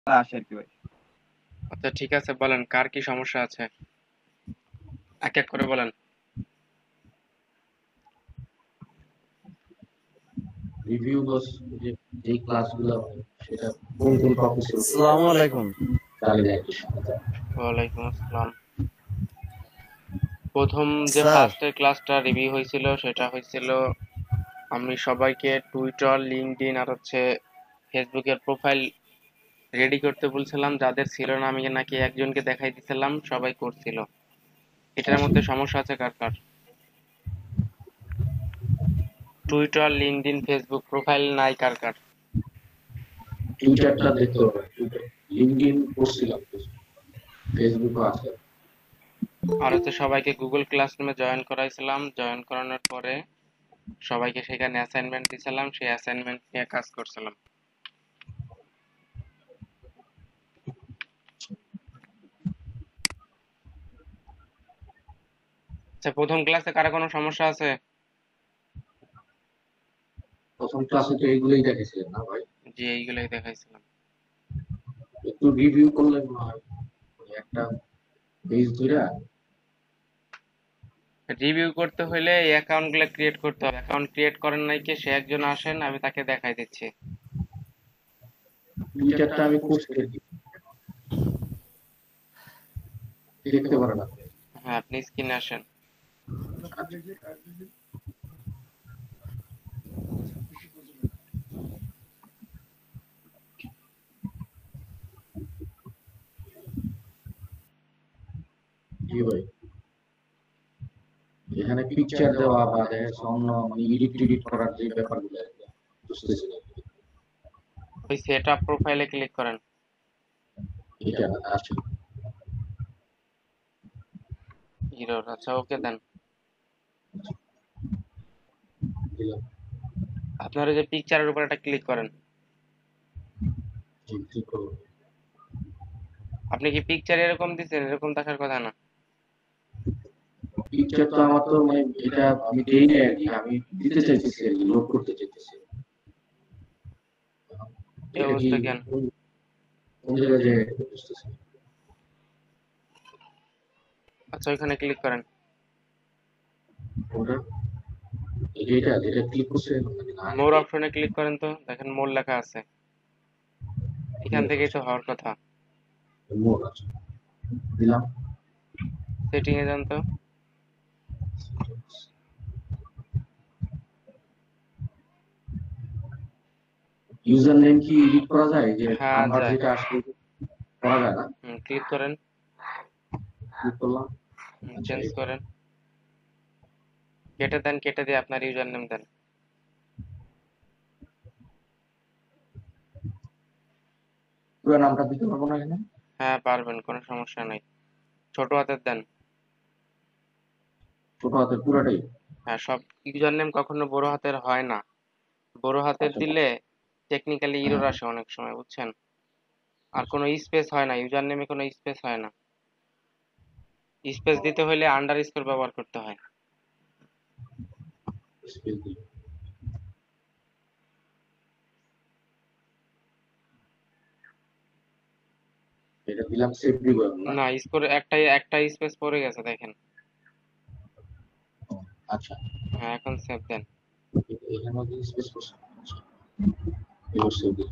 আসে আর কি ভাই। আচ্ছা ঠিক আছে, বলেন কার কি সমস্যা আছে, এক এক করে বলেন। রিভিউ বস, যে যেই ক্লাসগুলো হয় সেটা কোন কোন প্রফেসর আসসালামু আলাইকুম। চালিয়ে যায়। ওয়ালাইকুম আসসালাম। প্রথম যে স্যার, ফার্স্টের ক্লাসটা রিভিউ হয়েছিল সেটা হয়েছিল, আমি সবাইকে টুইটার, লিঙ্কডইন আর হচ্ছে ফেসবুকের প্রোফাইল রেডি করতে বলছিলাম। যাদের ছিল না আমি নাকি একজনকে দেখাই দিছিলাম, সবাই করছিল। এটার আচ্ছা, মধ্যে সমস্যা আছে কার কার? টুইটার, লিঙ্কডইন, ফেসবুক প্রোফাইল নাই কার কার? টুইটারটা দেখতে হবে, টুইটার লিঙ্কডইন করছিলাম, ফেসবুকও আছে। আর হচ্ছে সবাইকে গুগল ক্লাসরুমে জয়েন করাইছিলাম। জয়েন করানোর পরে সবাইকে সেখানে অ্যাসাইনমেন্ট দিছিলাম, সেই অ্যাসাইনমেন্ট নিয়ে কাজ করছিলাম। আচ্ছা, প্রথম ক্লাসে কারো কোনো সমস্যা আছে? প্রথম ক্লাসে তো এইগুলোই দেখেছিলেন না ভাই? জি, এইগুলোই দেখাইছিলাম। একটু রিভিউ করলে মনে হয়, মানে একটা পেজ ধরে। রিভিউ করতে হলে এই অ্যাকাউন্ট গুলো ক্রিয়েট করতে হবে। অ্যাকাউন্ট ক্রিয়েট করেন নাই কে? সে একজন আসেন, আমি তাকে দেখাই দিচ্ছি। টুইটারটা আমি করছি আর কি, দেখতে পারেন আপনি। হ্যাঁ, আপনি স্ক্রিনে আসেন। আচ্ছা, জি ভাই, এখানে পিকচার দেওয়া বা দেখা যাচ্ছে অন্য মানে এডিট টিডিট করার যে ব্যাপারগুলো আর কি, বুঝতেছি না। ওই সেট আপ প্রোফাইলে ক্লিক করেন। এটা আছে, হিরোর, আচ্ছা ওকে দেন। দিলাম। আপনার ওই যে পিকচারের উপর একটা ক্লিক করেন। জি, ঠিক করবো। আপনি কি পিকচার এরকম দিচ্ছেন? এরকম দেখার কথা না। পিকচার তো আমার তো মানে এটা আমি দেই না আর কি, আমি দিতে চাইতেছি আর কি, লোড করতে চাইতেছি। এই এটা কি অবস্থা কেন? কোন কোন জায়গায় যায় এটা বুঝতেছি না। আচ্ছা, ওইখানে ক্লিক করেন। কোনটা? এই যে এটা যেটা ক্লিক করছে নাকি না মোর আগেরটাই? অপশনে ক্লিক করেন তো, দেখেন মোর লেখা আছে। এখান মোর থেকেই আছে, তো হওয়ার কথা। মোর আছে, দিলাম। সেটিং এ যান তো। ইউজার নেম কি এডিট করা যায়? যে হ্যাঁ নাম্বার যায়। যেটা আসলে করা যায় না? ক্লিক করেন। ক্লিক করলাম। আচ্ছা, চেঞ্জ করেন। কেটে দেন, কেটে দিয়ে আপনার ইউজার নেম দেন। পুরো নামটা দিতে পারবো না এখানে? হ্যাঁ পারবেন, কোনো সমস্যা নাই। ছোট হাতের দেন। ছোট হাতের পুরাটাই? হ্যাঁ, সব ইউজার নেম কখনো বড় হাতের হয় না। বড় হাতের আচ্ছা, দিলে টেকনিক্যালি হ্যাঁ, ইরর আসে অনেক সময়, বুঝছেন? আর কোনো স্পেস হয় না, ইউজার নেমে কোনো স্পেস হয় না। স্পেস দিতে হলে আন্ডার স্কোর ব্যবহার করতে হয়। স্পেস দিই। এটা দিলাম, সেভ দিব এখন না? না, স্কোর একটাই, একটা স্পেস পড়ে গেছে দেখেন। ও, আচ্ছা, হ্যাঁ, এখন সেভ দেন। এখানে মধ্যে স্পেস করছে। আচ্ছা, এবার সেভ দিই।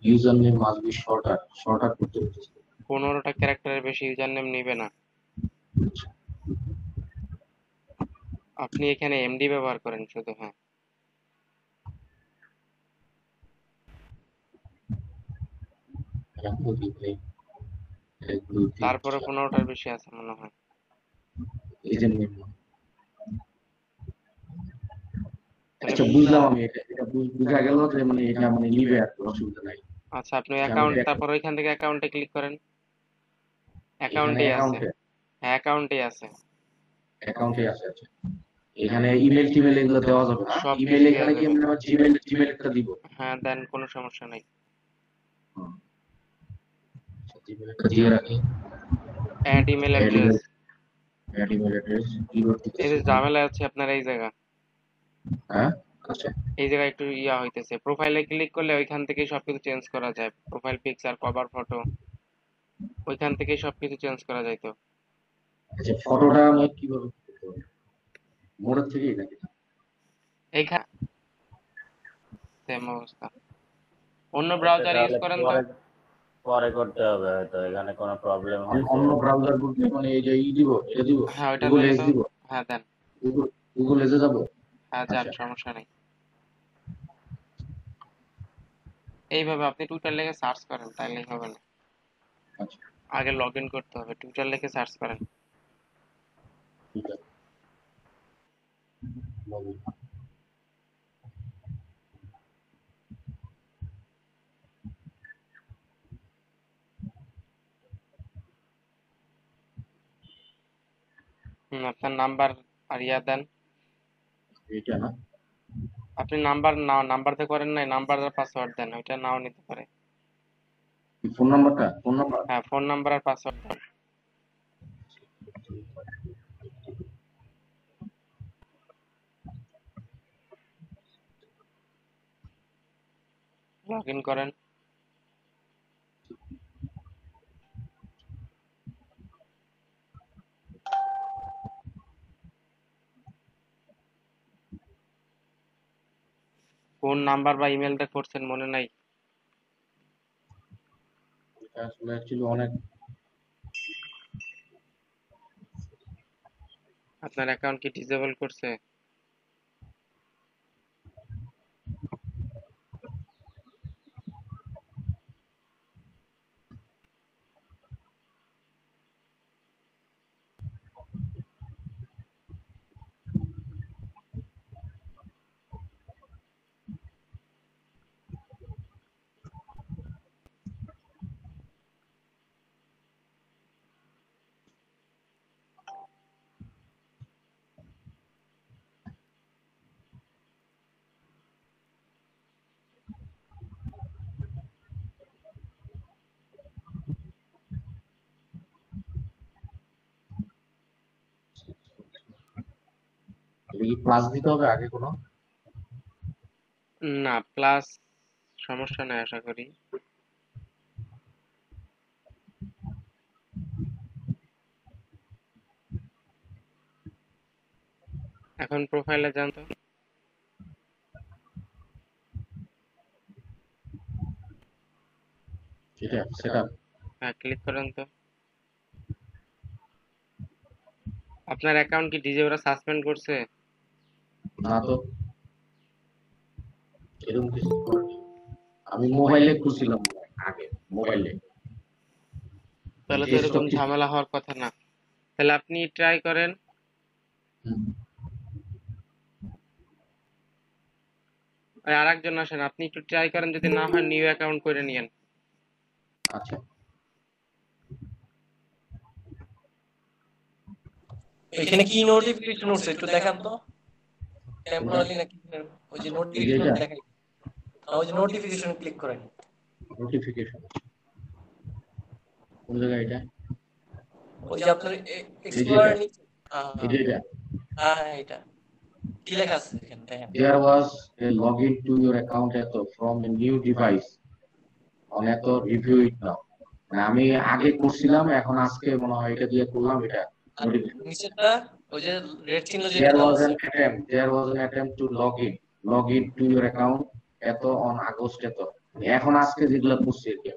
User name must be shorter করতে হচ্ছে। 15টা ক্যারেক্টারের বেশি ইউজার নেম নিবে না। আপনি এখানে এমডি ব্যবহার করেন শুধু, হ্যাঁ। এখন কি ভাই? 1 2 3 তারপরে 4, 15টার বেশি আছে মনে হয়। Agent name. তাহলে আচ্ছা, বুঝলাম আমি, এটা এটা বুঝা গেল যে মানে এটা মানে নিবে আর কি, অসুবিধা নাই। আচ্ছা, আপনি আচ্ছা, আমি অ্যাকাউন্ট, ব্যাক, তারপর ওইখান থেকে অ্যাকাউন্টে ক্লিক করেন। এখানে অ্যাকাউন্টেই আছে। অ্যাকাউন্টে, হ্যাঁ, অ্যাকাউন্টেই আছে। অ্যাকাউন্টে আছে। আচ্ছা, এখানে ইমেল টিমেল এগুলো দেওয়া যাবে না? সব ইমেল কিছু দেওয়া এখানে কি যাবে। আমি আমার জিমেল জিমেল একটা দিব? হ্যাঁ দেন, কোনো সমস্যা নাই। হুম, আচ্ছা, জিমেল একটা দিয়ে রাখি। Add email add address. Email, add email address keyboard এই দিতেছি যে এখন। ঝামেলা আছে আপনার এই জায়গা। হ্যাঁ, আচ্ছা এই জায়গায় একটু ইয়া হইতেছে, প্রোফাইলে ক্লিক করলে ওইখান থেকে সবকিছু চেঞ্জ করা যায়, প্রোফাইল পিকচার, কভার ফটো, ওইখান থেকে সবকিছু চেঞ্জ করা যায়। তো আচ্ছা, ফটোটা আমি কিভাবে করতে হবে? মোড়ের থেকেই নাকি? এইখানে সেম অবস্থা, অন্য এটা ব্রাউজার ইউজ তাহলে করেন তো। পরে পরে করতে হবে হয়তো, এখানে কোনো প্রবলেম হয়েছে। অন্য ব্রাউজার বলতে মানে এই যে দিব, এটা দিব, হ্যাঁ ওইটা গুগল দেন এজ তো। দিব, হ্যাঁ দেন। গুগল গুগল এজে যাব। হ্যাঁ যান, আচ্ছা সমস্যা নেই। এইভাবে আপনি টুইটার লিখে সার্চ করেন, তাইলেই হবে না। আচ্ছা, আগে লগ ইন করতে হবে, টুইটার লিখে সার্চ করেন। ঠিক আছে, বলুন। আপনার নাম্বার আর ইয়া দেন। এইটা না? আপনি নাম্বার না, নাম্বারতে করেন নাই, নাম্বার আর পাসওয়ার্ড দেন, ওইটা নাও নিতে পারে। ফোন নাম্বারটা, ফোন নাম্বার। হ্যাঁ ফোন নাম্বার আর পাসওয়ার্ড দেন। লগ ইন করেন। কোন নাম্বার বা ইমেলটা করছেন মনে নাই? এটা আসলে অ্যাকচুয়ালি অনেক। আপনার অ্যাকাউন্ট কি ডিসেবল করছে? এটা কি প্লাস দিতে হবে আগে কোনো? না, প্লাস সমস্যা নাই আশা করি। এখন প্রোফাইলে যান তো। এটা সেট আপ। হ্যাঁ ক্লিক করেন তো। আপনার অ্যাকাউন্ট কি ডিজে ওরা সাসপেন্ড করছে? না তো, এরকম কিছু করেনি। আমি মোবাইলে খুলছিলাম আগে, মোবাইলে তাহলে তো এরকম ডেস্কটপ কিছু। ঝামেলা হওয়ার কথা না। তাহলে আপনি ট্রাই করেন, হুম, ওই আরেকজন আসেন, আপনি একটু ট্রাই করেন, যদি না হয় নিউ অ্যাকাউন্ট করে নিয়েন। আচ্ছা। এখানে কি নোটিফিকেশন উঠছে একটু দেখান তো, কোনটা? টেম্পোরারি নাকি? ওই যে এই যে নোটিফিকেশন এটা দেখাই, ওই যে নোটিফিকেশন ক্লিক করেন। নোটিফিকেশন কোন জায়গায় এটা? ওই যে আপনার এই যে এক্সপ্লোরার এটা, নিচে, এই যে এটা। হ্যাঁ এটা কি লেখা আছে এখানে দেখেন। There was a login to your account এত from a new device on এত review it now। মানে আমি আগে করছিলাম, এখন আজকে মনে হয় এটা দিয়ে করলাম এটা আর নোটিফিকেশন। নিচেরটা ওই যে রেড চিহ্ন যেটা There দেওয়া was আছে। an attempt, there was an attempt to log in to your account এত on আগস্ট এত। এখন আজকে যেগুলো করছি আর কি।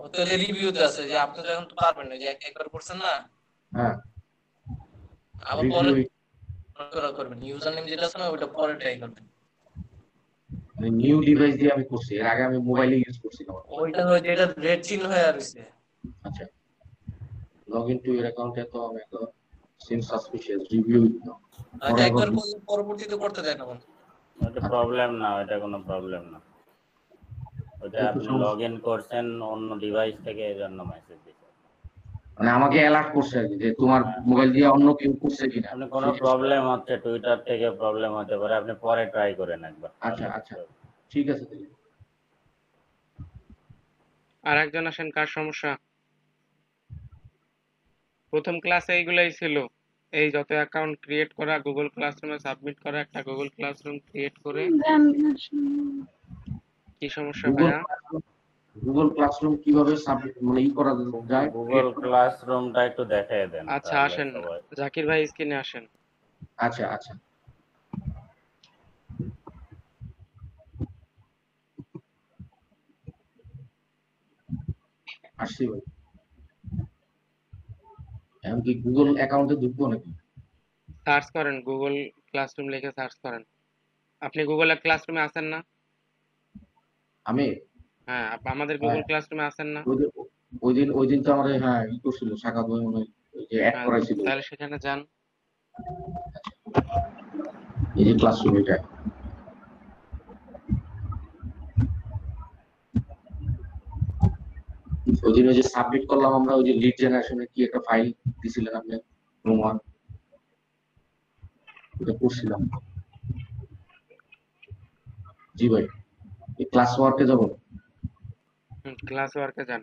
ও তো রিভিউতে আছে যে আপনি তো এখন তো পারবেন না, যে একবার করছেন না, হ্যাঁ, আবার পরে রিভিউ করবেন। ইউজার নেম যেটা আছে না ওটা পরে ট্রাই করবেন। নিউ ডিভাইস দিয়ে আমি করছি, এর আগে আমি মোবাইলে ইউজ করছিলাম। ওইটা ওই যেটা রেড চিহ্ন হয়ে আছে। আচ্ছা, log into your account এত আমি তো seems suspicious review it now এটা forever একবার this। করলে পরবর্তীতে করতে দেয় না। ওটা প্রবলেম না, এটা কোনো প্রবলেম না। ওটা একটু আপনি সমস্যা, লগ ইন করছেন অন্য ডিভাইস থেকে, এই জন্য মেসেজ দিচ্ছে। মানে আমাকে অ্যালার্ট করছে আর কি যে তোমার হ্যাঁ, মোবাইল দিয়ে অন্য কেউ করছে কিনা। আপনি কোনো প্রবলেম হচ্ছে, টুইটার থেকে প্রবলেম হতে পারে, আপনি পরে ট্রাই করেন একবার, আচ্ছা তাহলে আচ্ছা, বুঝতে হবে। ঠিক আছে তাহলে। আর একজন আসেন, কার সমস্যা? প্রথম ক্লাসে এইগুলাই ছিল, এই যত অ্যাকাউন্ট ক্রিয়েট করা, গুগল ক্লাসরুমে সাবমিট করা, একটা গুগল ক্লাসরুম ক্রিয়েট করে। কি সমস্যা গুগল ভাইয়া? গুগল ক্লাসরুম কিভাবে সাবমিট মানে করা যায়? গুগল ক্লাসরুমটা একটু দেখাই দেন আচ্ছা তাহলে আসেন, সবাই। জাকির ভাই স্ক্রিনে আসেন। আচ্ছা আচ্ছা, আসছি ভাই। এখন কি গুগল অ্যাকাউন্টে ঢুকবো নাকি? সার্চ করেন, গুগল ক্লাসরুম লিখে সার্চ করেন। আপনি গুগল ক্লাসরুমে আছেন না? আমি হ্যাঁ, আমাদের হ্যাঁ, গুগল ক্লাসরুমে আছেন না? ওই দিন তো আমাদের হ্যাঁ ই করছিল শাখা বই মনে হয়, ওই যে অ্যাড হ্যাঁ, করাইছিল। তাহলে সেখানে যান। এই যে ক্লাসরুম এটা, ওই দিন ওই যে সাবমিট করলাম আমরা, ওই যে লিড জেনারেশনের কি একটা ফাইল দিছিলেন আপনি, রোমান, ওটা করছিলাম। জি ভাই, এই ক্লাস ওয়ার্কে যাব। ক্লাস ওয়ার্কে যান।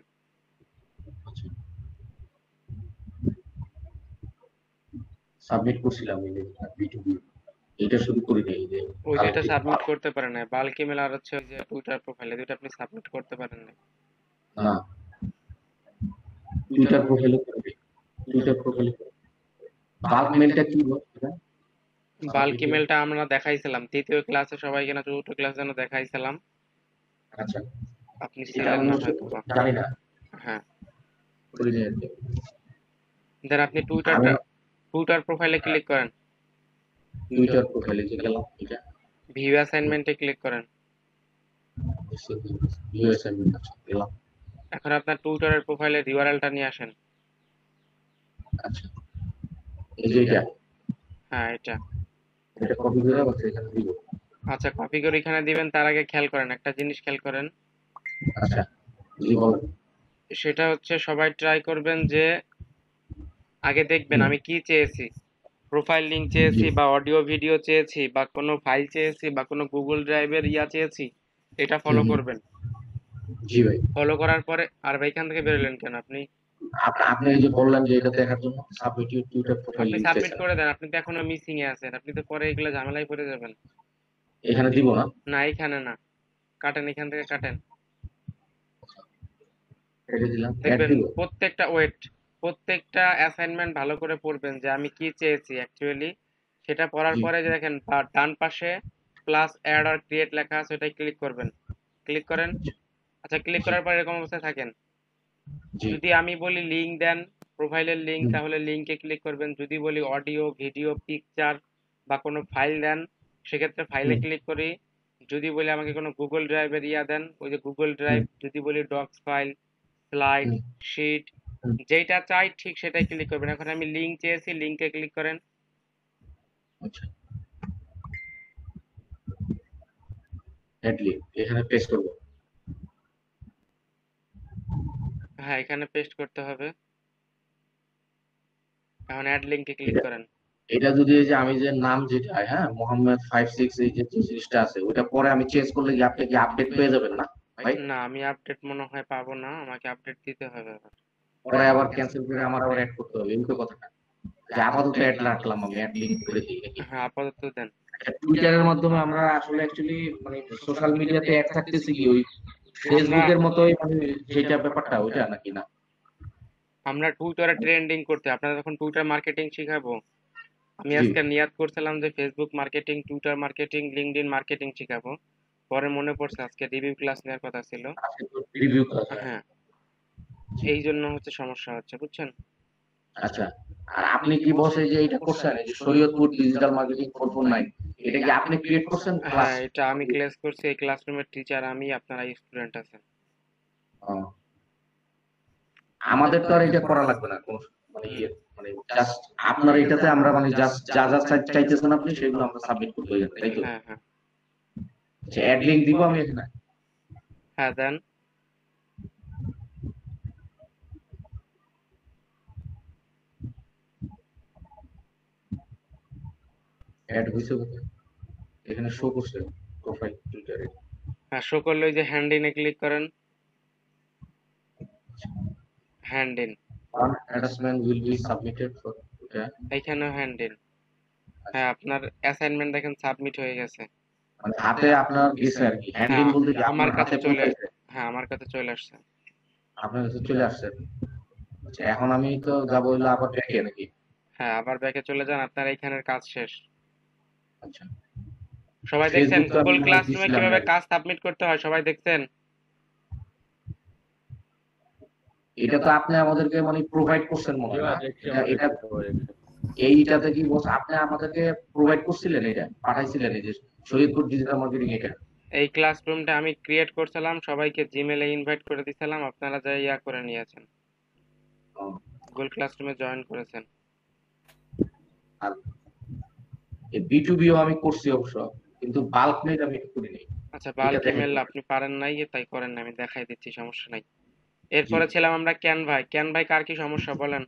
সাবমিট করছিলাম এই যে B2B, এটা শুরু করি নাই এই যে ওই যে এটা কালকে। সাবমিট করতে পারেন না, বাল্ক ইমেল আর হচ্ছে ওই যে টুইটার প্রোফাইলে, দুটো আপনি সাবমিট করতে পারেন না। না, টুইটার প্রোফাইলে করবে, টুইটার প্রোফাইলে বাল্ক মেলটা কি বলতে? বাল্ক ইমেলটা আমরা দেখাইছিলাম তৃতীয় ক্লাসে সবাইকে, না চতুর্থ ক্লাসে যেন দেখাইছিলাম। আচ্ছা, আপনি এটা ছিলেন আমি না অবশ্য হয়তো বা। জানি না, হ্যাঁ, করি নাই আর কি। দেন আপনি আমি টুইটার প্রোফাইলে ক্লিক করেন, টুইটার প্রোফাইলে যে গেলাম, এটা ভিউ অ্যাসাইনমেন্টে ক্লিক করেন। ইউএসএমএল গেলাম। এখন আপনার টুইটারের প্রোফাইলের ইউআরএলটা নিয়ে আসেন। আচ্ছা, এই যে এটা, হ্যাঁ এটা। এটা কপি করে আবার এখানে দিব। আচ্ছা, কপি করে এখানে দিবেন, তার আগে খেয়াল করেন একটা জিনিস, খেয়াল করেন। আচ্ছা, জি বলেন। সেটা হচ্ছে সবাই ট্রাই করবেন যে আগে দেখবেন আমি কি চেয়েছি, প্রোফাইল লিংক চেয়েছি বা অডিও ভিডিও চেয়েছি বা কোনো ফাইল চেয়েছি বা কোনো গুগল ড্রাইভের চেয়েছি, এটা ফলো করবেন। জি ভাই, ফলো করার পরে আর ভাই এখান থেকে বেরোলেন কেন আপনি? আপনি এই যে বললেন যে এটা দেখার জন্য সাবমিট ইউর টুইটার প্রোফাইল আপনি লিংক সাবমিট চাইছেন, করে দেন, আপনি তো এখনো মিসিং এ আছেন, আপনি তো পরে এগুলো ঝামেলায় পড়ে যাবেন। এখানে দিব না? না এখানে না, কাটেন, এখান থেকে কাটেন। এটা দিলাম, অ্যাড দেখবেন দিব। প্রত্যেকটা অ্যাসাইনমেন্ট ভালো করে পড়বেন যে আমি কি চেয়েছি অ্যাকচুয়ালি। সেটা পড়ার জি পরে যে দেখেন ডান পাশে প্লাস অ্যাড আর ক্রিয়েট লেখা আছে, ওটাই ক্লিক করবেন। ক্লিক করেন। আচ্ছা, ক্লিক জি করার পর এরকম অবস্থায় থাকেন। জি যদি আমি বলি লিংক দেন, প্রোফাইলের লিংক, তাহলে লিংকে ক্লিক করবেন। যদি বলি অডিও ভিডিও পিকচার বা কোনো ফাইল দেন, সেক্ষেত্রে ফাইলে ক্লিক করি। যদি বলি আমাকে কোনো গুগল ড্রাইভের দেন, ওই যে গুগল ড্রাইভ। যদি বলি ডক্স ফাইল, স্লাইড, শিট, যেটা চাই ঠিক সেটাই ক্লিক করবেন। এখন আমি লিংক চেয়েছি, লিংকে ক্লিক করেন। আচ্ছা, অ্যাড লিংক এখানে পেস্ট করব। হ্যাঁ, এখানে পেস্ট করতে হবে। এখন অ্যাড লিংকে ক্লিক করেন। এটা যদি এই যে আমি যে নাম যেটা, হ্যাঁ, মোহাম্মদ 56 এই যে জিনিসটা আছে, ওটা পরে আমি চেঞ্জ করলে কি আপনি কি আপডেট পেয়ে যাবেন না ভাই? না, আমি আপডেট মনে হয় পাবো না, আমাকে আপডেট দিতে হবে আবার। পরে আবার ক্যান্সেল করে আমার আবার অ্যাড করতে হবে, এই তো কথাটা। যে আপাতত অ্যাড রাখলাম, আমি অ্যাড লিংক করে দিই নাকি? হ্যাঁ, আপাতত দেন। টুইটারের মাধ্যমে আমরা আসলে অ্যাকচুয়ালি মানে সোশ্যাল মিডিয়াতে অ্যাড থাকতেছি কি ওই আমরা ফেসবুকের মতোই, মানে যেটা ব্যাপারটা ওইটা নাকি না? আমরা টুইটারে ট্রেন্ডিং করতে, আপনারা যখন টুইটার মার্কেটিং শিখাবো, আমি জি, আজকে নিয়াত করছিলাম যে Facebook marketing, Twitter marketing, LinkedIn marketing শিখাবো। পরে মনে পড়ছে আজকে রিভিউ ক্লাস নেওয়ার কথা ছিল। রিভিউ করা যায়। হ্যাঁ, এই জন্য হচ্ছে সমস্যা হচ্ছে, বুঝছেন? আচ্ছা, আর আপনি কি বসে যে এটা করছেন, এই যে শরীয়তপুর ডিজিটাল মার্কেটিং 449, এটা কি আপনি ক্রিয়েট করছেন ক্লাস? হ্যাঁ, এটা আমি ক্লাস করছি, এই ক্লাসরুমের টিচার আমি, আপনারা স্টুডেন্ট আছেন। আমাদের তো আর এটা করা লাগবে না কোনো, মানে মানে জাস্ট আপনার এটাতে আমরা মানে জাস্ট যা যা চাইতেছেন আপনি সেগুলো আমরা সাবমিট করতে হয়ে যাবে, তাই তো? হ্যাঁ হ্যাঁ আচ্ছা, অ্যাড লিংক দিব আমি এখানে। হ্যাঁ, দেন। অ্যাড হইছে কোথায়? এখানে শো করছে প্রোফাইল টুইটারে। হ্যাঁ, শো করলে ওই যে হ্যান্ড ইনে ক্লিক করেন। Hand in. One attachment will be submitted for এটা এইখানেও হ্যান্ডেল। হ্যাঁ, আপনার অ্যাসাইনমেন্ট দেখেন সাবমিট হয়ে গেছে। মানে হাতে আপনার গেছে আর কি, হ্যান্ডিল হ্যাঁ, বলতে কি আমার আপনার কাছে হাতে চলে, পৌঁছাইছে, হ্যাঁ আমার কাছে চলে আসছে। আপনার কাছে চলে আসছে। আচ্ছা, এখন আমি তো যাবো হইলো আবার ব্যাকে নাকি? হ্যাঁ, আবার ব্যাকে চলে যান, আপনার এইখানের কাজ শেষ। আচ্ছা, সবাই দেখছেন ফেসবুক তো আমি গুগল মনে হয় ক্লাসরুমে দিছিলাম কিভাবে না। কাজ সাবমিট করতে হয়, সবাই দেখছেন? এটা তো আপনি আমাদেরকে মানে প্রোভাইড করছেন মনে হয় না? দেখছি, এটা আমরা এটা দেখছি, সবাই দেখছি। এইটাতে কি বস আপনি আমাদেরকে প্রোভাইড করছিলেন, এটা পাঠাইছিলেন এই যে শরীয়তপুর ডিজিটাল মার্কেটিং এটা? এই ক্লাসরুমটা আমি ক্রিয়েট করছিলাম, সবাইকে জিমেলে ইনভাইট করে দিছিলাম, আপনারা যা ইয়া করে নিয়েছেন, ও, গুগল ক্লাসরুমে জয়েন করেছেন। আর এই B2Bও আমি করছি অবশ্য, কিন্তু বাল্ক নেট আমি করিনি। আচ্ছা, এটা বাল্ক দেখেন ইমেল তো। আপনি পারেন নাই, তাই করেন না, আমি দেখাই দিচ্ছি, সমস্যা নাই। জি, এরপরে ছিলাম আমরা ক্যানভাই। ক্যানভাই কার কি সমস্যা বলেন?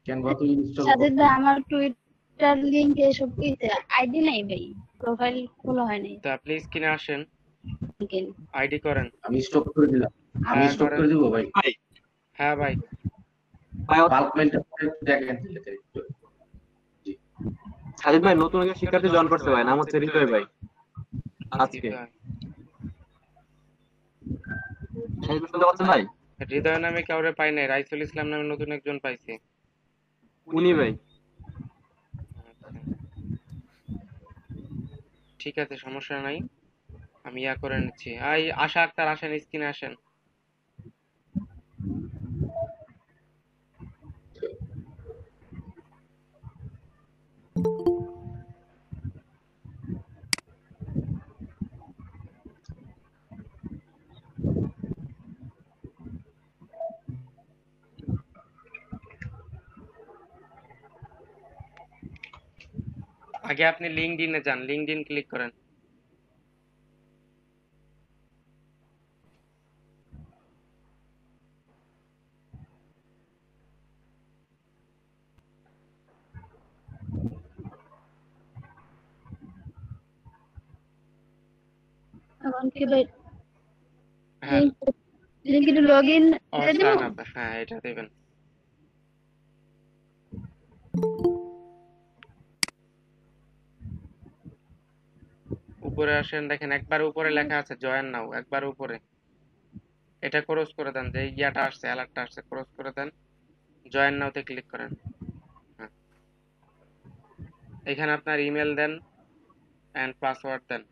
ক্যানভা তো ইনস্টল সাজিদ করতে। ভাই, আমার টুইটার লিংক এসব ইতে আইডি নাই ভাই, প্রোফাইল খোলা হয় নাই। তা আপনি স্ক্রিনে আসেন, লিঙ্কের আইডি করেন। আমি স্টপ করে দিলাম, আমি হ্যাঁ স্টপ করেন। করে দিব ভাই। ভাই হ্যাঁ ভাই, ভাই বাল্ক মেলটা একটু দেখেন তাহলে একটু। জি, সাজিদ ভাই নতুন একজন শিক্ষার্থী জয়েন করছে ভাই, নাম হচ্ছে হৃদয় ভাই। আজকে হৃদয়। সাজিদ ভাই শুনতে পাচ্ছেন ভাই? হৃদয় নামে কাউরে পাই নাই, রাইসুল ইসলাম নামে নতুন একজন পাইছি। উনি ভাই। আচ্ছা, ঠিক আছে, সমস্যা নাই, আমি ইয়া করে নিচ্ছি। আশা আক্তার আসেন, স্ক্রিনে আসেন। আগে আপনি লিঙ্কডইনে যান, লিঙ্কডইন ক্লিক করেন। এখন কি ভাই হ্যাঁ, লিংকে লগ ইন অর এটা দিব? সাইন আপ, হ্যাঁ এটা দেবেন। উপরে আসেন, দেখেন একবার উপরে লেখা আছে জয়েন নাও, একবার উপরে। এটা ক্রস করে দেন, যে ইয়াটা আসছে, অ্যালার্টটা আসছে, ক্রস করে দেন, জয়েন নাওতে ক্লিক করেন। হ্যাঁ, এখানে আপনার ইমেল দেন এন্ড পাসওয়ার্ড দেন।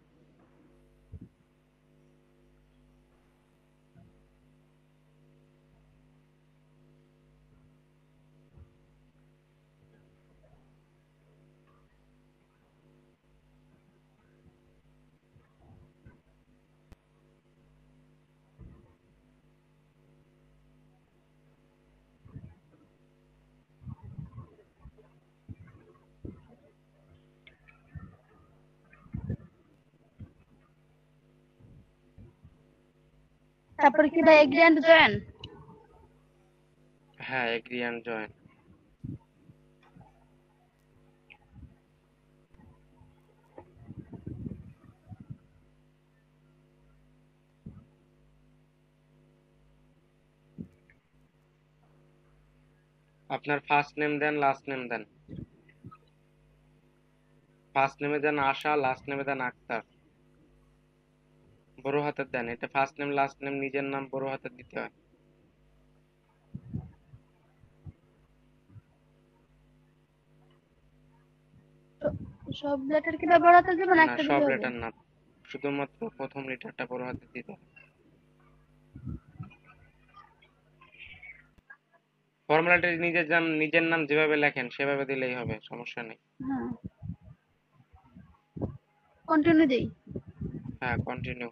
তারপর কি ভাই এগ্রি এন্ড জয়েন? হ্যাঁ, এগ্রি এন্ড জয়েন। আপনার ফার্স্ট নেম দেন, লাস্ট নেম দেন। ফার্স্ট নেমে দেন আশা, লাস্ট নেমে দেন আক্তার। বড় হাতের দেন, এটা ফার্স্ট নেম লাস্ট নেম নিজের নাম বড় হাতের দিতে হয়। সব লেটার কি ব্যবহার হতে যাবে না না, একটা সব দিলে হবে? লেটার না, শুধুমাত্র প্রথম লেটারটা বড় হাতের দিতে হয়। ফর্মুলাটি নিজের নাম যেভাবে লেখেন সেভাবে দিলেই হবে, সমস্যা নেই। হ্যাঁ, কন্টিনিউ দেই। হ্যাঁ, কন্টিনিউ।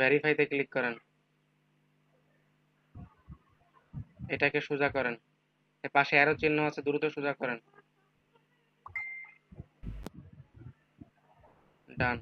ভেরিফাইতে ক্লিক করেন, এটাকে সোজা করেন, এর পাশে অ্যারো চিহ্ন আছে, দ্রুত সোজা করেন। ডান।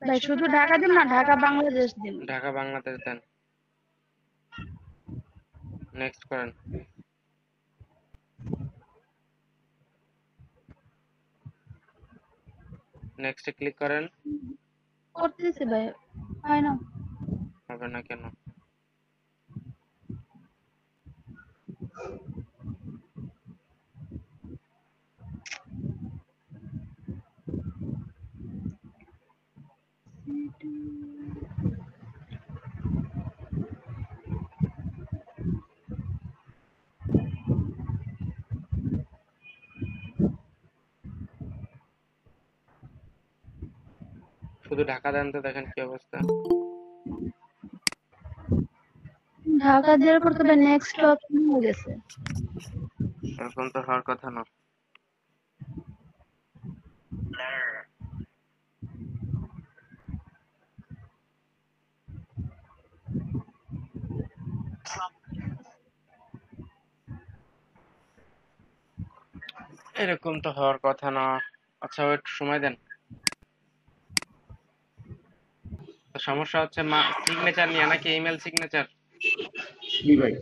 ভাই শুধু ঢাকা দিন না, ঢাকা বাংলাদেশ দিন। ঢাকা বাংলাদেশ দেন, নেক্সট করেন। নেক্সটে ক্লিক করেন। করতেছি ভাই, হয় না। হবে না কেন? শুধু ঢাকা দেন তো, দেখেন কি অবস্থা। ঢাকা দেওয়ার পর তবে নেক্সট অপশন হয়ে গেছে। এরকম তো হওয়ার কথা না। এরকম তো হওয়ার কথা না। আচ্ছা একটু সময় দেন। তো সমস্যা হচ্ছে সিগনেচার নিয়ে নাকি ইমেল সিগনেচার? জি ভাই।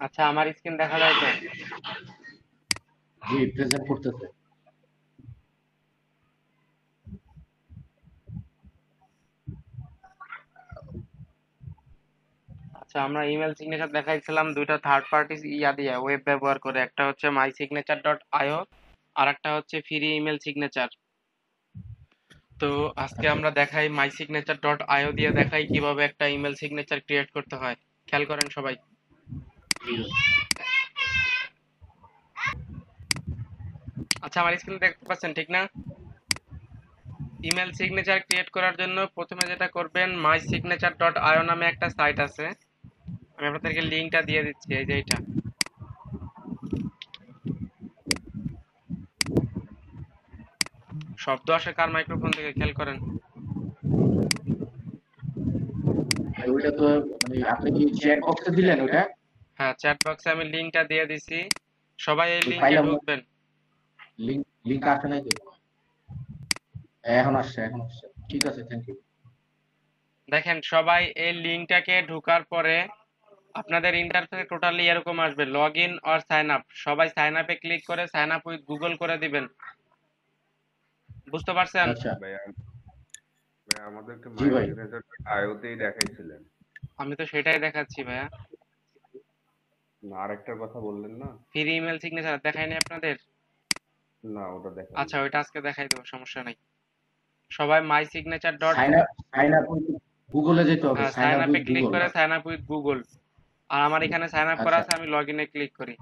আচ্ছা আমার স্ক্রিন দেখা যায় তো? জি প্রেজেন্ট করতেছে। আচ্ছা আমরা ইমেল সিগনেচার দেখাইছিলাম দুইটা থার্ড পার্টি ইয়া দিয়ে, ওয়েব ব্যবহার করে। একটা হচ্ছে mysignature.io আর একটা হচ্ছে ফ্রি ইমেল সিগনেচার। তো আজকে আমরা দেখাই mysignature.io দিয়ে দেখাই কিভাবে একটা ইমেল সিগনেচার ক্রিয়েট করতে হয়। খেয়াল করেন সবাই। আচ্ছা আমার স্ক্রিন দেখতে পাচ্ছেন ঠিক না? ইমেল সিগনেচার ক্রিয়েট করার জন্য প্রথমে যেটা করবেন, mysignature.io নামে একটা সাইট আছে। আমি আপনাদেরকে লিংকটা দিয়ে দিচ্ছি, এই যে এটা। শব্দ আসে কার মাইক্রোফোন থেকে, খেয়াল করেন। ওইটা তো মানে আপনি কি চ্যাট বক্সে দিলেন ওটা? হ্যাঁ চ্যাট বক্সে আমি লিংকটা দিয়ে দিছি, সবাই এই ওই লিংকে ফাইল ঢুকবেন। লিংক আসে নাই তো? এখন আসছে, এখন আসছে। ঠিক আছে, থ্যাংক ইউ। দেখেন সবাই এই লিংকটাকে ঢোকার পরে আপনাদের ইন্টারফেসে টোটালি এরকম আসবে, log in or sign up. সবাই সাইন আপে ক্লিক করে সাইন আপ উইথ গুগল করে দিবেন। বুঝতে পারছেন? আচ্ছা ভাই আমাদেরকে জি ভাই। মাইগ্রেশন আইওতেই দেখাইছিলেন, আমি তো সেটাই দেখাচ্ছি ভাইয়া। না আরেকটার কথা বললেন না? ফ্রি ইমেল সিগনেচার দেখায়নি আপনাদের? না ওটা দেখাই আচ্ছা ওইটা আজকে দেখাই দেবো, সমস্যা নাই। সবাই my signature dot, sign up গুগলে যেতে হবে, হ্যাঁ সাইন সাইন আপ আপে উইথ ক্লিক গুগল। করে সাইন আপ উইথ গুগল। আর আমার এখানে সাইন আপ করা আচ্ছা আছে, আমি লগ ইনে ক্লিক করি।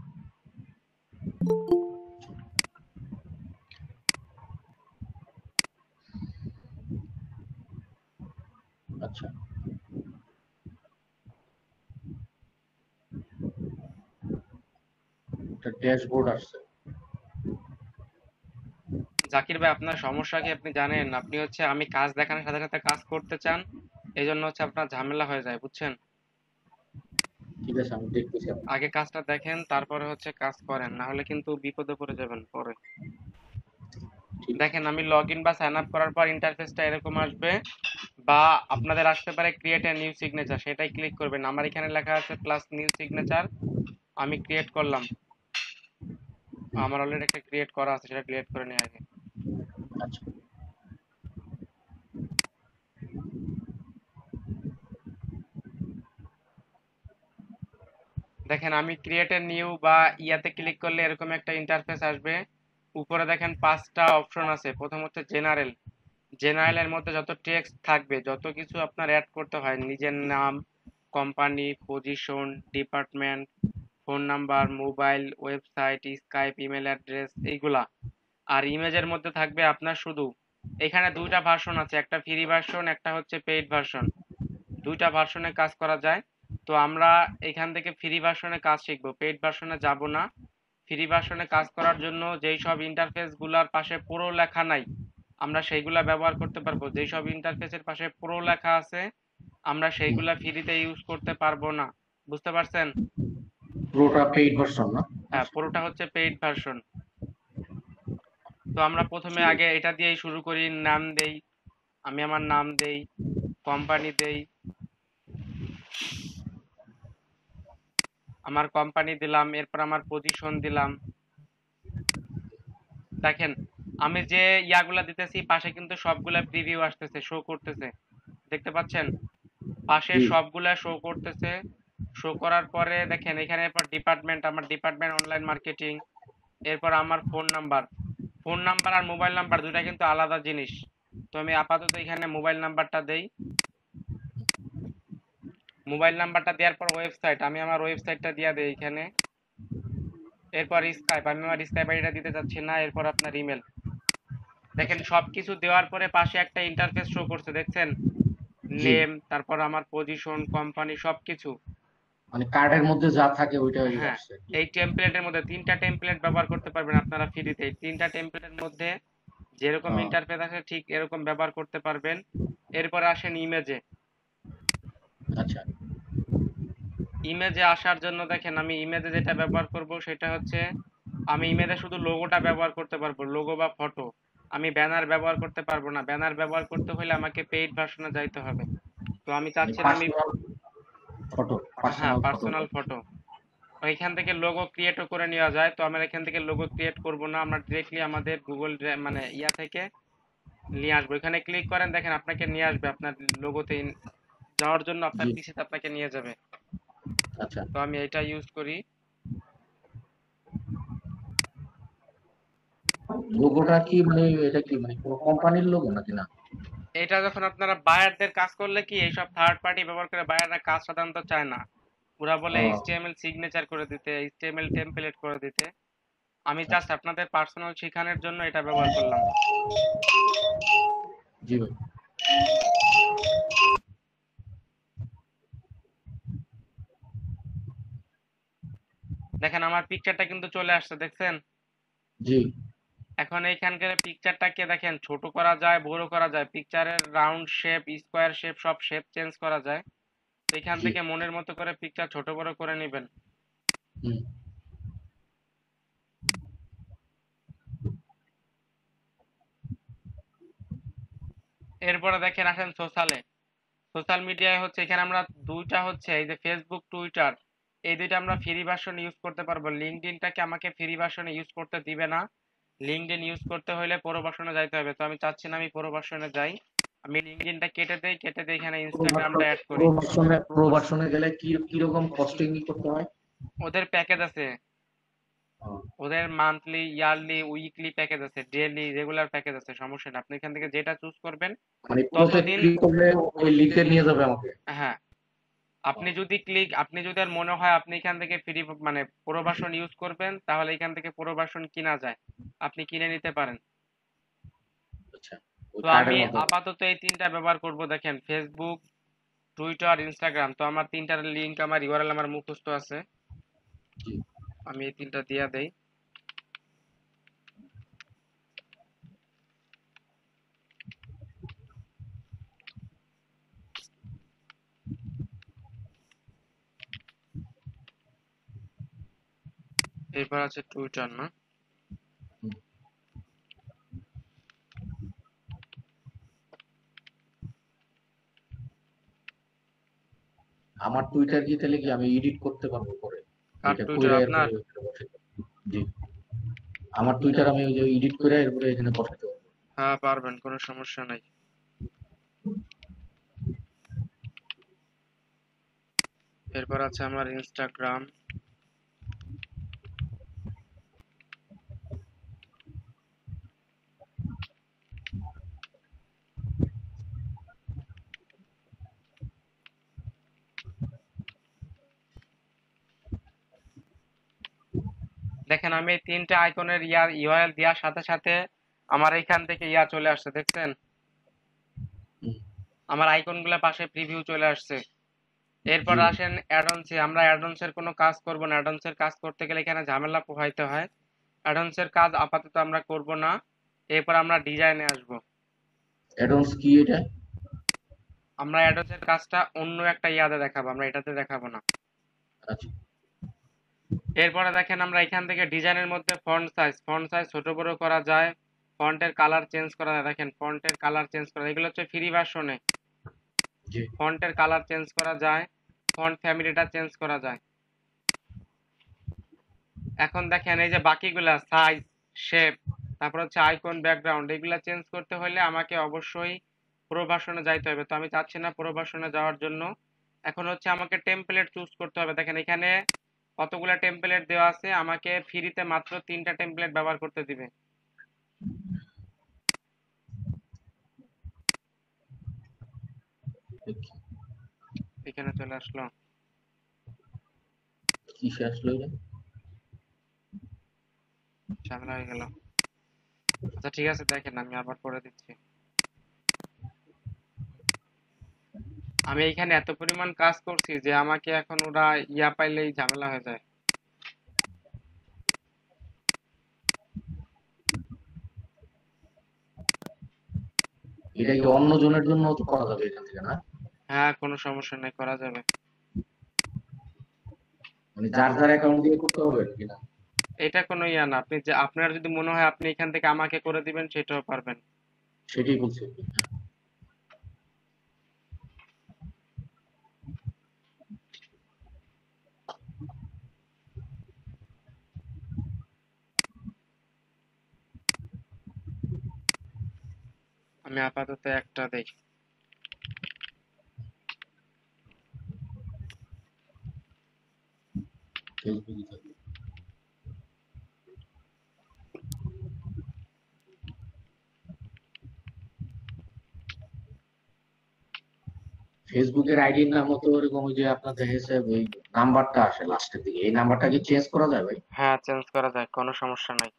আচ্ছা এটা ড্যাশবোর্ড আসছে। জাকির ভাই আপনার সমস্যা কি আপনি জানেন? আপনি হচ্ছে আমি কাজ দেখানোর সাথে সাথে কাজ করতে চান, এই জন্য হচ্ছে আপনার ঝামেলা হয়ে যায়, বুঝছেন? ঠিক আছে আমি দেখতেছি। আগে কাজটা দেখেন তারপরে হচ্ছে কাজ করেন, না হলে কিন্তু বিপদে পড়ে যাবেন পরে। ঠিক দেখেন আমি লগ ইন বা সাইন আপ করার পর ইন্টারফেসটা এরকম আসবে, বা আপনাদের আসতে পারে ক্রিয়েট এ নিউ সিগনেচার, সেটাই ক্লিক করবেন। আমার এখানে লেখা আছে প্লাস নিউ সিগনেচার, আমি ক্রিয়েট করলাম। আমার অলরেডি একটা ক্রিয়েট করা আছে, সেটা ক্রিয়েট করে নিই আগে। আচ্ছা দেখেন আমি ক্রিয়েট এ নিউ বা ইয়াতে ক্লিক করলে এরকম একটা ইন্টারফেস আসবে। উপরে দেখেন 5টা অপশন আছে। প্রথম হচ্ছে জেনারেল। জেনারেলের মধ্যে যত টেক্সট থাকবে, যত কিছু আপনার অ্যাড করতে হয়, নিজের নাম, company, position, department, phone number, mobile, website, Skype, email address, এইগুলা। আর ইমেজের মধ্যে থাকবে আপনার শুধু, এখানে দুইটা ভার্সন আছে, একটা ফ্রি ভার্সন, একটা হচ্ছে পেইড ভার্সন। দুইটা ভার্সনে কাজ করা যায়। তো আমরা এখান থেকে ফ্রি ভার্সনে কাজ শিখবো, পেইড ভার্সনে যাব না। ফ্রি ভার্সনে কাজ করার জন্য যেই সব ইন্টারফেস গুলার পাশে পুরো লেখা নাই, আমরা সেইগুলা ব্যবহার করতে পারবো। যেই সব ইন্টারফেসের পাশে পুরো লেখা আছে, আমরা সেইগুলা ফ্রিতে ইউজ করতে পারবো না। বুঝতে পারছেন? পুরোটা পেইড ভার্সন না? হ্যাঁ, পুরোটা হচ্ছে পেইড ভার্সন। তো আমরা প্রথমে আগে এটা দিয়েই শুরু করি, নাম দেই, আমি আমার নাম দেই, কোম্পানি দেই, আমার কোম্পানি দিলাম, এরপর আমার পজিশন দিলাম। দেখেন আমি যে ইয়াগুলা দিতেছি পাশে কিন্তু সবগুলা প্রিভিউ আসতেছে, শো করতেছে, দেখতে পাচ্ছেন? পাশে জি। সবগুলা শো করতেছে। শো করার পরে দেখেন এখানে এরপর ডিপার্টমেন্ট, আমার ডিপার্টমেন্ট অনলাইন মার্কেটিং, এরপর আমার ফোন নাম্বার। ফোন নাম্বার আর মোবাইল নাম্বার দুটা কিন্তু আলাদা জিনিস। তো আমি আপাতত এখানে মোবাইল নাম্বারটা দেই। মোবাইল নাম্বারটা দেওয়ার পর ওয়েবসাইট, আমি আমার ওয়েবসাইটটা দিয়ে দেই এখানে। এরপর স্কাইপ, আমি আমার স্কাইপ আইডিটা দিতে চাচ্ছি না। এরপর আপনার ইমেল। দেখেন সবকিছু দেওয়ার পরে পাশে একটা ইন্টারফেস শো করছে, দেখছেন? জি। নেম, তারপর আমার পজিশন, কোম্পানি, সবকিছু। মানে কার্ডের মধ্যে যা থাকে ওইটাই হ্যাঁ, আসছে। এই টেমপ্লেটের মধ্যে 3টা টেমপ্লেট ব্যবহার করতে পারবেন আপনারা ফ্রিতে। এই 3টা টেমপ্লেটের মধ্যে যেরকম হ্যাঁ। ইন্টারফেস আছে ঠিক এরকম ব্যবহার করতে পারবেন। এরপরে আসেন ইমেজে। আচ্ছা। ইমেজে আসার জন্য দেখেন আমি ইমেজে যেটা ব্যবহার করব সেটা হচ্ছে, আমি ইমেজে শুধু লোগোটা ব্যবহার করতে পারবো, লোগো বা ফটো। আমি ব্যানার ব্যবহার করতে পারবো না। ব্যানার ব্যবহার করতে হলে আমাকে পেইড ভার্সনে যাইতে হবে। তো আমি চাচ্ছিলাম আমি, পার্সোনাল ফটো, হ্যাঁ, পার্সোনাল ফটো। Personal photo. ওইখান থেকে লোগো ক্রিয়েটও করে নেওয়া যায়। তো আমরা এখান থেকে লোগো ক্রিয়েট করব না, আমরা ডিরেক্টলি আমাদের গুগল মানে ইয়া থেকে নিয়ে আসবো। এখানে ক্লিক করেন, দেখেন আপনাকে নিয়ে আসবে আপনার লোগোতে যাওয়ার জন্য, আপনার জি। পিসিতে আপনাকে নিয়ে যাবে। আচ্ছা। তো আমি এটা ইউজ করি। লোগোটা কি মানে এটা কি মানে কোনো কোম্পানির লোগো নাকি না? এটা যখন আপনারা বায়ারদের কাজ করলে কি এইসব থার্ড পার্টি ব্যবহার করে বায়াররা কাজ সাধারণত চায় না। ওরা বলে ও, এইচটিএমএল সিগনেচার করে দিতে, এইচটিএমএল টেমপ্লেট করে দিতে। আমি আচ্ছা। জাস্ট আপনাদের পার্সোনাল শেখানোর জন্য এটা ব্যবহার করলাম। জি ভাই। দেখেন আমার পিকচারটা কিন্তু চলে আসছে, দেখছেন? জি। এখন এইখানকার পিকচারটাকে দেখেন ছোট করা যায়, বড় করা যায়। পিকচারের রাউন্ড শেপ, স্কোয়ার শেপ, সব শেপ চেঞ্জ করা যায়। তো এখান জি। থেকে মনের মতো করে পিকচার ছোট বড় করে নেবেন। হুম। এরপরে দেখেন আসেন সোশ্যালে। সোশ্যাল মিডিয়ায় হচ্ছে এখানে আমরা দুইটা হচ্ছে এই যে ফেসবুক, টুইটার, এই দুইটা আমরা ফ্রি ভার্সন ইউজ করতে পারবো। লিঙ্কডইনটাকে আমাকে ফ্রি ভার্সনে ইউজ করতে দিবে না। লিঙ্কডইন ইউজ করতে হলে প্রো ভার্সনে যাইতে হবে। তো আমি চাচ্ছি না আমি প্রো ভার্সনে যাই। আমি লিঙ্কডইনটা কেটে দেই, কেটে দিয়ে এখানে ইনস্টাগ্রামটা অ্যাড করি। প্রো ভার্সনে গেলে কি কি রকম কস্টিং করতে হয়? ওদের প্যাকেজ আছে, ও, ওদের মান্থলি, ইয়ারলি, উইকলি প্যাকেজ আছে, ডেইলি, রেগুলার প্যাকেজ আছে। সমস্যা না, আপনি এখান থেকে যেটা চুজ করবেন মানে প্রোতে ততদিন। ক্লিক করলে ওই লিংকে নিয়ে যাবে আমাকে? হ্যাঁ, আপনি যদি আর মনে হয় আপনি এখান থেকে ফ্রি মানে প্রো ভার্সন ইউজ করবেন, তাহলে এখান থেকে প্রো ভার্সন কিনা যায়, আপনি কিনে নিতে পারেন। আচ্ছা। ওই তো কার্ডের আমি মধ্যে। আপাতত এই 3টা ব্যবহার করব। দেখেন ফেসবুক, টুইটার, ইনস্টাগ্রাম। তো আমার 3টার লিংক, আমার ইউআরএল আমার মুখস্থ আছে। জি। আমি এই 3টা দিয়া দেই। এরপর আছে টুইটার, না? হুম। আমার টুইটার কি তাহলে কি আমি এডিট করতে পারবো পরে? আর এটা টুইটার কইরা আপনার? এরপরে ওখানে বসাইতে পারবো? জি। আমার টুইটার আমি ওই যে এডিট করে এরপরে এখানে বসাতে পারবো? হ্যাঁ, পারবেন, কোনো সমস্যা নাই। এরপর আছে আমার ইনস্টাগ্রাম। দেখেন আমি এই 3টে আইকনের ইউআরএল দেওয়ার সাথে সাথে আমার এখান থেকে চলে আসছে, দেখছেন? হুম। আমার আইকনগুলো পাশে প্রিভিউ চলে আসছে। এরপর জি। আসেন অ্যাডন্সে। আমরা অ্যাডন্সের কোনো কাজ করব না। অ্যাডন্সের কাজ করতে গেলে এখানে ঝামেলা পোহাইতে হয়। অ্যাডন্সের কাজ আপাতত আমরা করব না। এরপর আমরা ডিজাইনে আসব। অ্যাডন্স কি এটা? আমরা অ্যাডন্সের কাজটা অন্য একটা দেখাবো, আমরা এটাতে দেখাবো না। আচ্ছা এরপরে দেখেন আমরা এখান থেকে ডিজাইনের মধ্যে ফন্ট সাইজ ছোট বড় করা যায়, ফন্টের কালার চেঞ্জ করা যায়। দেখেন ফন্টের কালার চেঞ্জ করা, এগুলো হচ্ছে ফ্রি ভার্সনে। জি ফন্টের কালার চেঞ্জ করা যায়, ফন্ট ফ্যামিলিটা চেঞ্জ করা যায়। এখন দেখেন এই যে বাকিগুলা সাইজ, শেপ, তারপর হচ্ছে আইকন, ব্যাকগ্রাউন্ড, এগুলা চেঞ্জ করতে হলে আমাকে অবশ্যই প্রো ভার্সনে যাইতে হবে। তো আমি চাচ্ছি না প্রো ভার্সনে যাওয়ার জন্য। এখন হচ্ছে আমাকে টেমপ্লেট চুজ করতে হবে। দেখেন এখানে কতগুলা টেমপ্লেট দেওয়া আছে, আমাকে ফ্রিতে মাত্র 3টা টেমপ্লেট ব্যবহার করতে দিবে। এখানে চলে আসলো, কিসে আসলো এটা? ঝামেলা হয়ে গেল। আচ্ছা ঠিক আছে, দেখেন আমি আবার করে দিচ্ছি। আমি এখানে এত পরিমাণ কাজ করছি যে আমাকে এখন ওরা ইয়া পাইলেই ঝামেলা হয়ে যায়। এটা কি অন্য জনের জন্য তো করা যাবে এখান থেকে না? হ্যাঁ, কোনো সমস্যা নেই, করা যাবে। মানে যার যার অ্যাকাউন্ট দিয়ে করতে হবে নাকি না? এটা কোনো ইয়া না, আপনি যে আপনার যদি মনে হয় আপনি এখান থেকে আমাকে করে দিবেন সেটাও পারবেন। সেটাই বলছি। আমি আপাতত একটা দেখি। ফেসবুকে থাকবে। ফেসবুকের আইডির নাম তো ওরকম ওই যে আপনার দেখেছে ওই নাম্বারটা আসে লাস্টের দিকে, এই নাম্বারটা কি চেঞ্জ করা যায় ভাই? হ্যাঁ, চেঞ্জ করা যায়, কোনো সমস্যা নাই।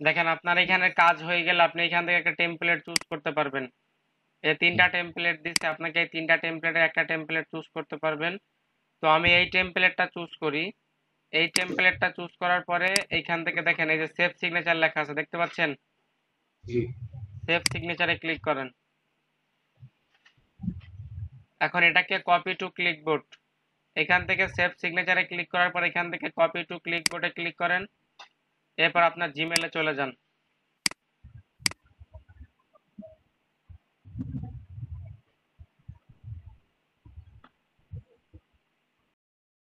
দেখেন আপনার এখানে কাজ হয়ে গেলে আপনি এখান থেকে একটা টেমপ্লেট চুজ করতে পারবেন। এই 3টা টেমপ্লেট দিচ্ছে আপনাকে, এই 3টা টেমপ্লেটের একটা টেমপ্লেট চুজ করতে পারবেন। তো আমি এই টেমপ্লেটটা চুজ করি। এই টেমপ্লেটটা চুজ করার পরে এইখান থেকে দেখেন এই যে সেভ সিগনেচার লেখা আছে, দেখতে পাচ্ছেন? জি সেভ সিগনেচারে ক্লিক করেন। এখন এটাকে কপি টু ক্লিকবোর্ড, এখান থেকে সেভ সিগনেচারে ক্লিক করার পর এখান থেকে কপি টু ক্লিকবোর্ডে ক্লিক করেন। এরপর আপনার জিমেলে চলে যান।